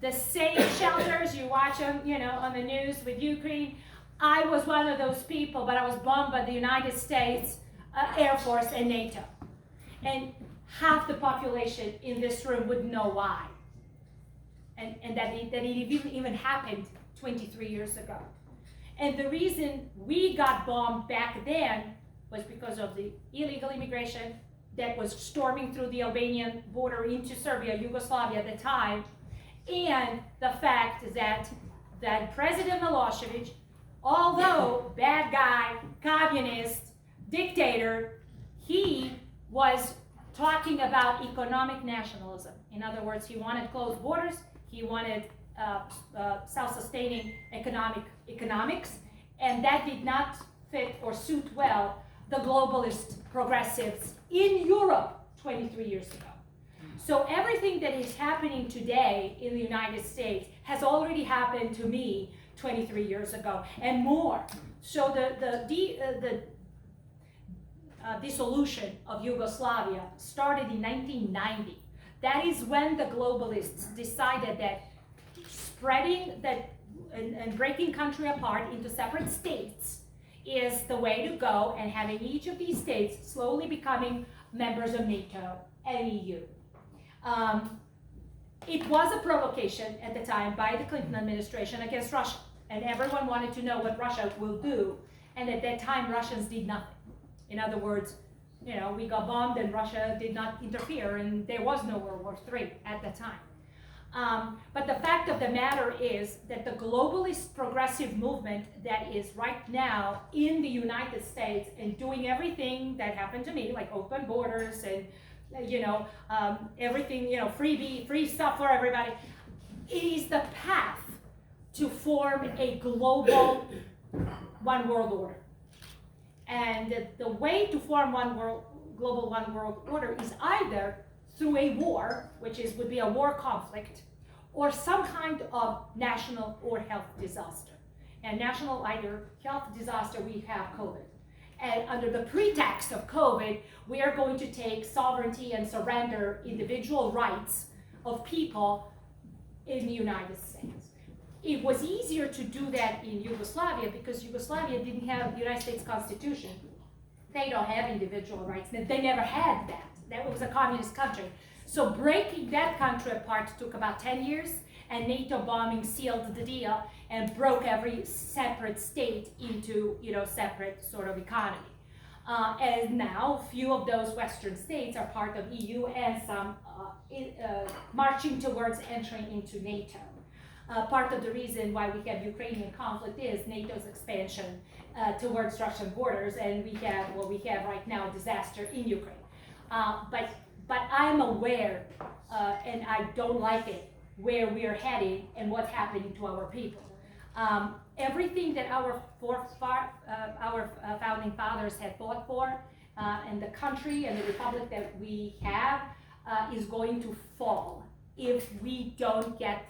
the same shelters, you watch them, you know, on the news with Ukraine. I was one of those people, but I was bombed by the United States Air Force and NATO. And half the population in this room would know why. And that it even happened 23 years ago. And the reason we got bombed back then was because of the illegal immigration that was storming through the Albanian border into Serbia, Yugoslavia at the time, and the fact that President Milosevic, although bad guy, communist, dictator, he was talking about economic nationalism. In other words, he wanted closed borders, he wanted self-sustaining economics, and that did not fit or suit well the globalist progressives in Europe 23 years ago. So everything that is happening today in the United States has already happened to me 23 years ago and more. So the dissolution of Yugoslavia started in 1990. That is when the globalists decided that spreading that and breaking country apart into separate states is the way to go, and having each of these states slowly becoming members of NATO and EU. It was a provocation at the time by the Clinton administration against Russia, and everyone wanted to know what Russia will do, and at that time Russians did nothing. In other words, you know, we got bombed and Russia did not interfere, and there was no World War III at the time. But the fact of the matter is that the globalist progressive movement that is right now in the United States and doing everything that happened to me, like open borders and, you know, everything, you know, free stuff for everybody, it is the path to form a global one world order. And the way to form global one world order is either through a war, which would be a war conflict, or some kind of national or health disaster. And national, either health disaster, we have COVID. And under the pretext of COVID, we are going to take sovereignty and surrender individual rights of people in the United States. It was easier to do that in Yugoslavia because Yugoslavia didn't have the United States Constitution. They don't have individual rights. They never had that. That was a communist country. So breaking that country apart took about 10 years, and NATO bombing sealed the deal and broke every separate state into, you know, separate sort of economy. And now few of those Western states are part of EU, and some marching towards entering into NATO. Part of the reason why we have Ukrainian conflict is NATO's expansion towards Russian borders, and we have what we have right now, disaster in Ukraine. But I'm aware, and I don't like it, where we are heading and what's happening to our people. Everything that our founding fathers had fought for, and the country and the republic that we have, is going to fall if we don't get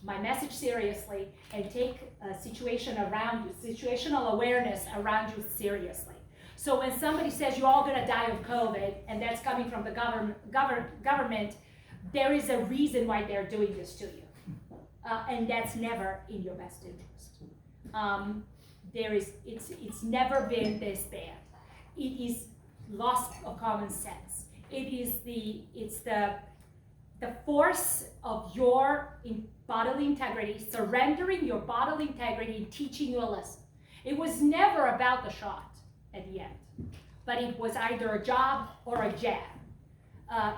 my message seriously and take situational awareness around you seriously. So when somebody says you're all going to die of COVID, and that's coming from the government, there is a reason why they're doing this to you. And that's never in your best interest. It's never been this bad. It is loss of common sense. It's the force of your bodily integrity, surrendering your bodily integrity and teaching you a lesson. It was never about the shot at the end, but it was either a job or a jab.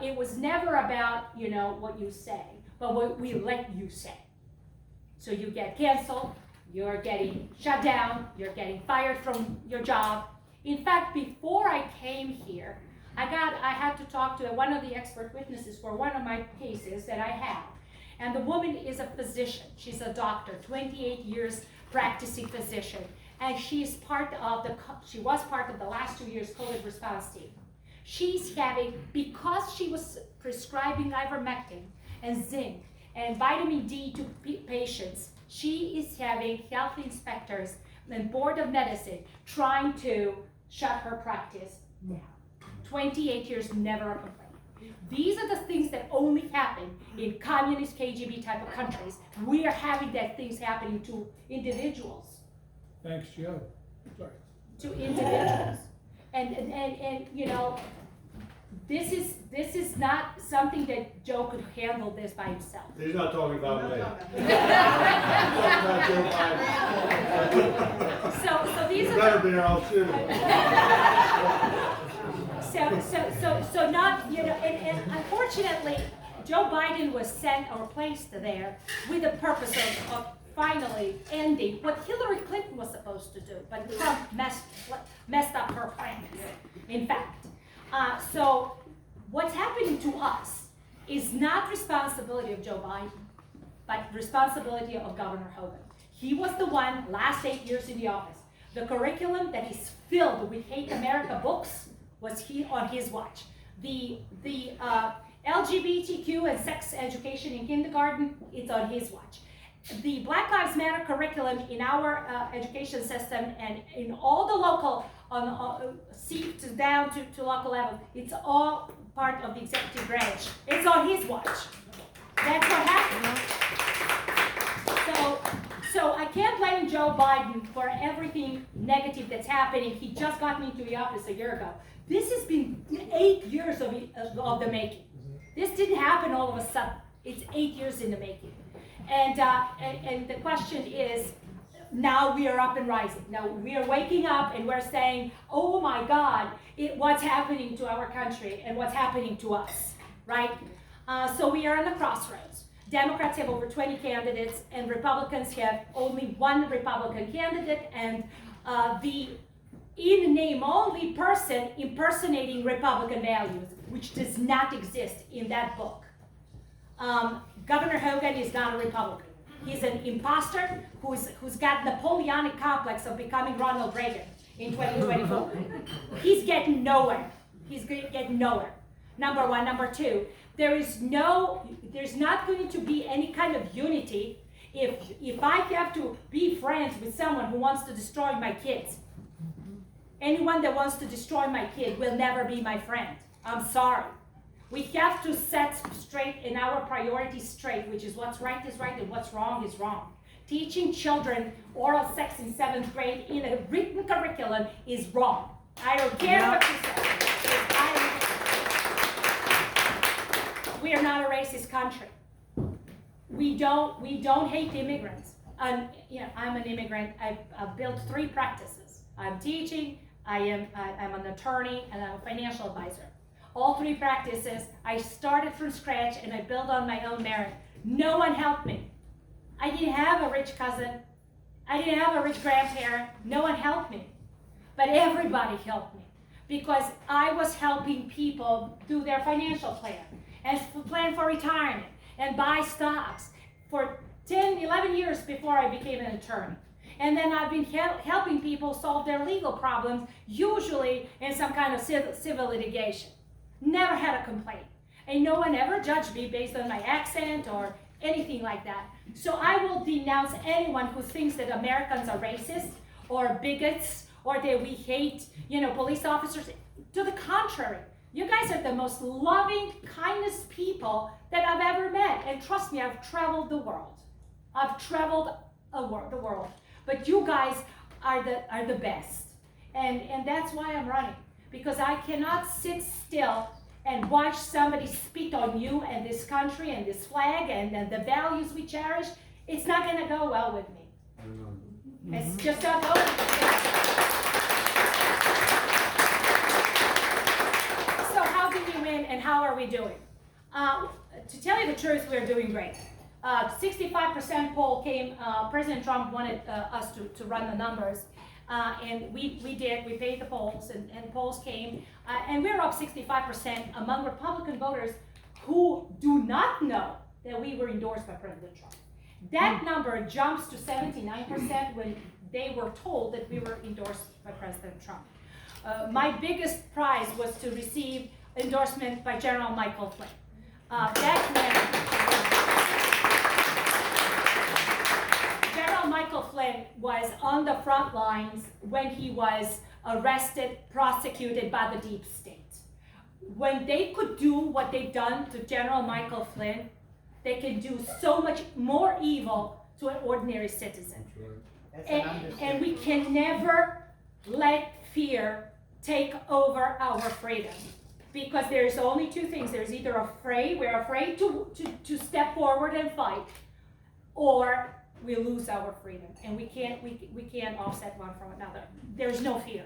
It was never about, you know, what you say, but what we let you say. So you get canceled, you're getting shut down, you're getting fired from your job. In fact, before I came here, I had to talk to one of the expert witnesses for one of my cases that I have. And the woman is a physician. She's a doctor, 28 years practicing physician. And she was part of the last 2 years COVID response team. She's having, because she was prescribing ivermectin and zinc and vitamin D to patients, she is having health inspectors and board of medicine trying to shut her practice down. 28 years, never a complaint. These are the things that only happen in communist KGB type of countries. We are having that things happening to individuals. Thanks, Joe. Sorry. To individuals. And you know, this is not something that Joe could handle this by himself. He's not talking about me. So these You are better be or I'll shoot him. so not, you know, and unfortunately, Joe Biden was sent or placed there with the purpose of finally ending what Hillary Clinton was supposed to do, but Trump messed up her plans, in fact. So what's happening to us is not responsibility of Joe Biden, but responsibility of Governor Hogan. He was the one last 8 years in the office. The curriculum that is filled with Hate America books was on his watch. The LGBTQ and sex education in kindergarten, it's on his watch. The Black Lives Matter curriculum in our education system and in all the local, seat down to local level, it's all part of the executive branch. It's on his watch. That's what happened. So I can't blame Joe Biden for everything negative that's happening. He just got into the office a year ago. This has been 8 years of the making. This didn't happen all of a sudden. It's 8 years in the making. And the question is, now we are up and rising. Now we are waking up and we're saying, oh my God, what's happening to our country and what's happening to us, right? So we are on the crossroads. Democrats have over 20 candidates and Republicans have only one Republican candidate and the in name only person impersonating Republican values, which does not exist in that book. Governor Hogan is not a Republican. He's an imposter who's got Napoleonic complex of becoming Ronald Reagan in 2024. He's getting nowhere. He's getting nowhere. Number one. Number two, there's not going to be any kind of unity if I have to be friends with someone who wants to destroy my kids. Anyone that wants to destroy my kid will never be my friend. I'm sorry. We have to set straight in our priorities straight, which is what's right is right and what's wrong is wrong. Teaching children oral sex in 7th grade in a written curriculum is wrong. I don't care what you say. We are not a racist country. We don't hate immigrants. I'm an immigrant. I've built 3 practices. I'm teaching, I'm an attorney, and I'm a financial advisor. All 3 practices, I started from scratch and I built on my own merit. No one helped me. I didn't have a rich cousin. I didn't have a rich grandparent. No one helped me. But everybody helped me because I was helping people do their financial plan and plan for retirement and buy stocks for 10, 11 years before I became an attorney. And then I've been helping people solve their legal problems, usually in some kind of civil litigation. Never had a complaint. And no one ever judged me based on my accent or anything like that. So I will denounce anyone who thinks that Americans are racist or bigots or that we hate, police officers. To the contrary, you guys are the most loving, kindest people that I've ever met. And trust me, I've traveled the world. I've traveled the world. But you guys are the best. And that's why I'm running. Because I cannot sit still and watch somebody spit on you and this country and this flag and the values we cherish. It's not going to go well with me. It's just not going to. So how did we win and how are we doing? To tell you the truth, we're doing great. 65% poll came, President Trump wanted us to run the numbers. And we did, we paid the polls and polls came, and we're up 65% among Republican voters who do not know that we were endorsed by President Trump. That number jumps to 79% when they were told that we were endorsed by President Trump. My biggest prize was to receive endorsement by General Michael Flynn. That man, General Michael Flynn was on the front lines when he was arrested, prosecuted by the deep state. when they could do what they've done to General Michael Flynn, they can do so much more evil to an ordinary citizen. And we can never let fear take over our freedom. Because there's only two things. There's either we're afraid to step forward and fight, or we lose our freedom. And we can't offset one from another. There's no fear.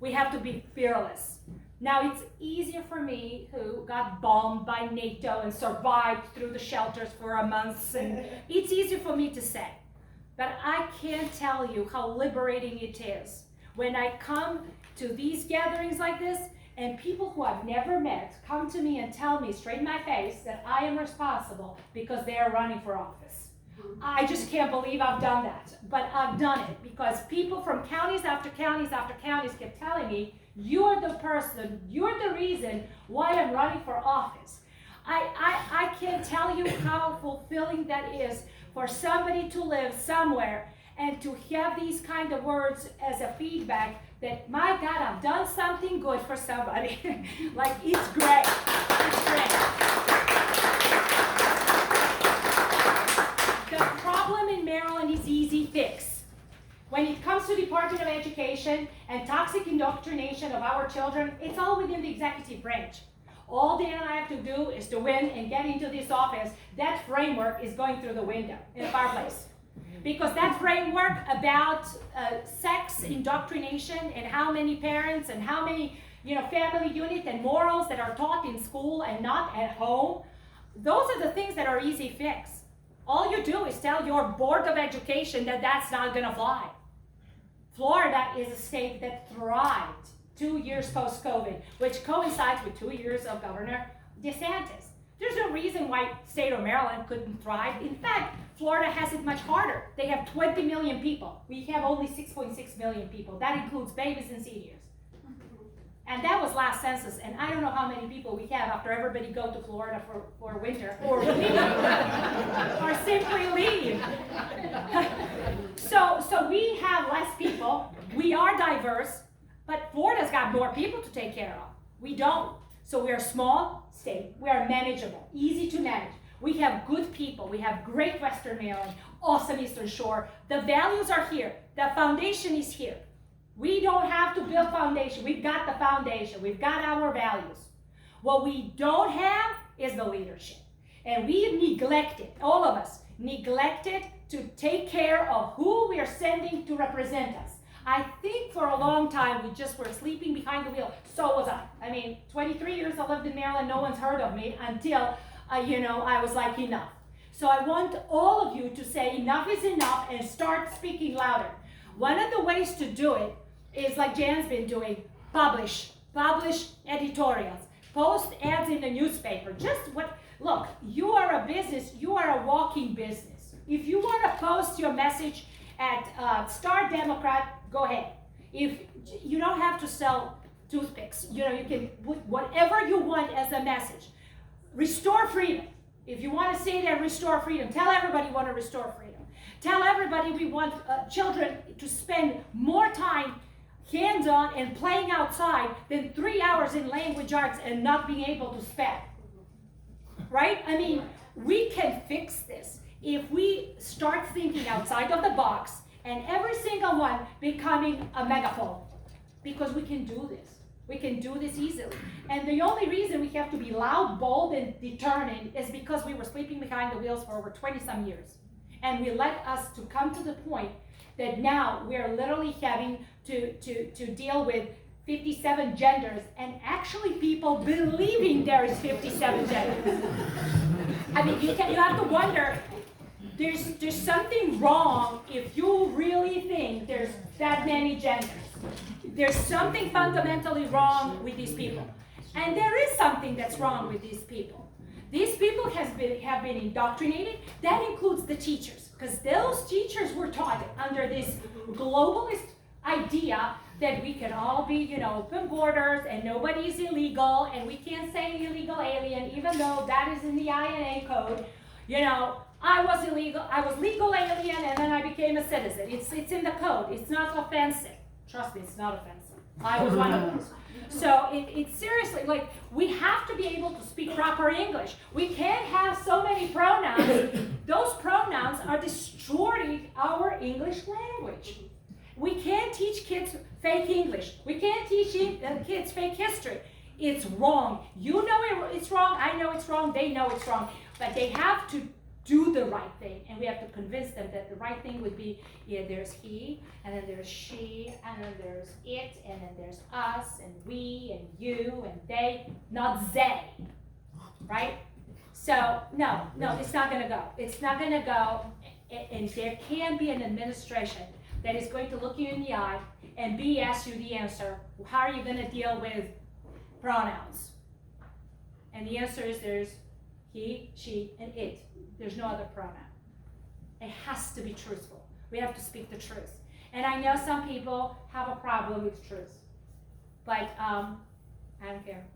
We have to be fearless. Now, it's easier for me, who got bombed by NATO and survived through the shelters for a month, and it's easier for me to say. But I can't tell you how liberating it is when I come to these gatherings like this, and people who I've never met come to me and tell me straight in my face that I am responsible because they are running for office. I just can't believe I've done that, but I've done it because people from counties after counties after counties kept telling me, you're the person, you're the reason why I'm running for office. I can't tell you how fulfilling that is for somebody to live somewhere and to have these kind of words as a feedback that, my God, I've done something good for somebody. Like, it's great. It's great. The problem in Maryland is easy fix. When it comes to Department of Education and toxic indoctrination of our children, it's all within the executive branch. All Dan and I have to do is to win and get into this office. That framework is going through the window in the fireplace. Because that framework about sex indoctrination and how many parents and how many family unit and morals that are taught in school and not at home, those are the things that are easy fix. All you do is tell your Board of Education that that's not going to fly. Florida is a state that thrived 2 years post-COVID, which coincides with 2 years of Governor DeSantis. There's no reason why state of Maryland couldn't thrive. In fact, Florida has it much harder. They have 20 million people. We have only 6.6 million people. That includes babies and seniors. And that was last census, and I don't know how many people we have after everybody go to Florida for winter, or leave, or simply leave. So we have less people. We are diverse, but Florida's got more people to take care of. We don't. So we're a small state. We are manageable, easy to manage. We have good people. We have great Western Maryland, awesome Eastern Shore. The values are here. The foundation is here. We don't have to build foundation. We've got the foundation. We've got our values. What we don't have is the leadership. And we neglected, all of us, neglected to take care of who we are sending to represent us. I think for a long time we just were sleeping behind the wheel. So was I. I mean, 23 years I lived in Maryland, no one's heard of me until, I was like, enough. So I want all of you to say enough is enough and start speaking louder. One of the ways to do it is like Jan's been doing, publish editorials, post ads in the newspaper. Look, you are a business, you are a walking business. If you want to post your message at Star Democrat, go ahead. If you don't have to sell toothpicks, you can put whatever you want as a message. Restore freedom. If you want to say that, restore freedom. Tell everybody you want to restore freedom. Tell everybody we want children to spend more time hands-on and playing outside than 3 hours in language arts and not being able to spell. Right? I mean, we can fix this if we start thinking outside of the box and every single one becoming a megaphone. Because we can do this. We can do this easily. And the only reason we have to be loud, bold, and determined is because we were sleeping behind the wheels for over 20-some years. And we let us to come to the point that now we are literally having to deal with 57 genders, and actually people believing there is 57 genders. I mean, you have to wonder, there's something wrong if you really think there's that many genders. There's something fundamentally wrong with these people. And there is something that's wrong with these people. These people have been indoctrinated. That includes the teachers, because those teachers were taught under this globalist idea that we can all be, open borders and nobody's illegal and we can't say illegal alien, even though that is in the INA code. I was legal alien and then I became a citizen. It's in the code. It's not offensive. Trust me, it's not offensive. I was one of those. So it's seriously, like, we have to be able to speak proper English. We can't have so many pronouns. Those pronouns are distorting our English language. We can't teach kids fake English. We can't teach kids fake history. It's wrong. You know it's wrong. I know it's wrong. They know it's wrong. But they have to do the right thing, and we have to convince them that the right thing would be, yeah, there's he, and then there's she, and then there's it, and then there's us, and we, and you, and they, not they, right? So, no, it's not gonna go. It's not gonna go, and there can be an administration that is going to look you in the eye and B, ask you the answer, how are you gonna deal with pronouns? And the answer is there's he, she, and it. There's no other pronoun. It has to be truthful. We have to speak the truth. And I know some people have a problem with truth, but I don't care.